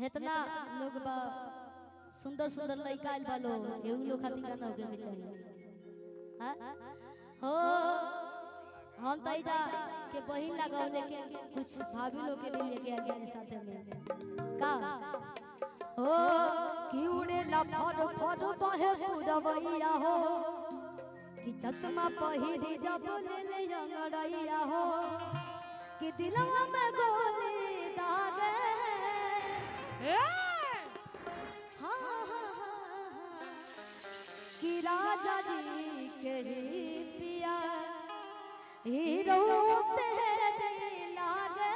इतना लोग बा सुंदर सुंदर लड़का आइल बालो एहू लोग खातिर गाना होके के चाहिए हां हो हम तई जा के बहिन लगाओ लेकिन कुछ भाभी लोग के भी लेके आ गए साथ में का हो कि उड़े ला फड़ फड़ बहे पुरवैया हो कि चश्मा पहिरी जब ले ले अंगड़ैया हो कि दिलवा में गोली दागे कि राजा जी के ही पिया हीरो से लागे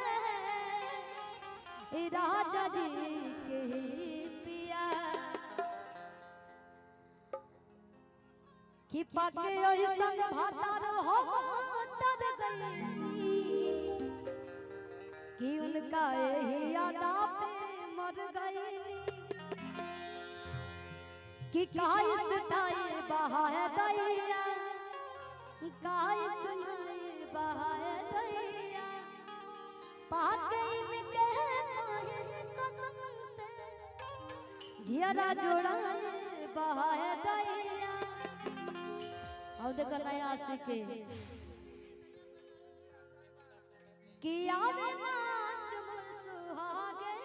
राजा जी के ही पिया कि पाके ओइसन भातार हो तर गई कि उनका यही यादा पे मर गई कि काइस टाइल बहाए दैया काइस नहीं बहाए दैया पाके इनके काहे कसम से जियारा जोड़ाए बहाए दैया और देखो नया आशिक कि आवे नाच मोर सुहागे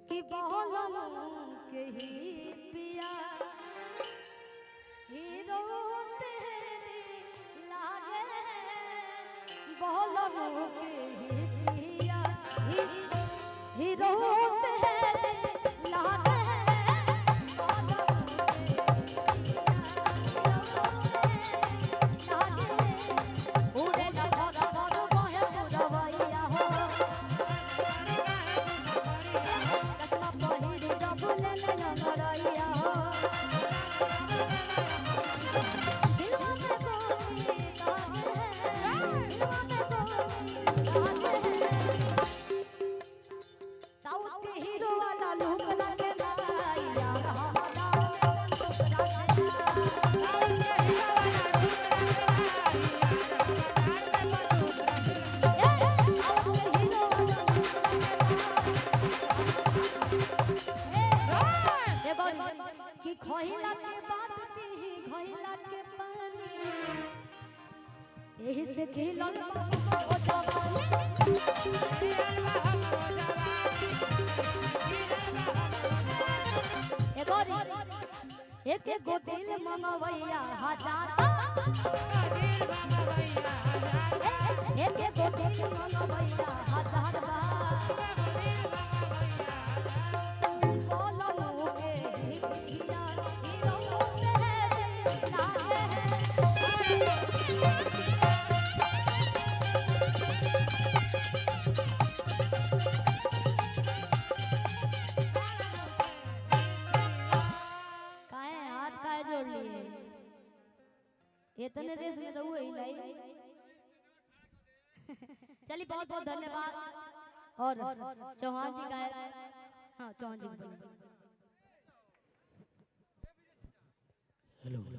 कि बहलम के ही पिया हीरो से लागे बहलम के ही पिया हीरो से लागे कि खइला के बात पी खइला के पानी एही से खिलल ओ जवानी एक गो दिल मंगवैया हजार एक गो दिल मंगवैया हजार इतने रेस में रहू ही लाई चलिए बहुत बहुत धन्यवाद और चौहान जी का हाँ चौहान जी हेलो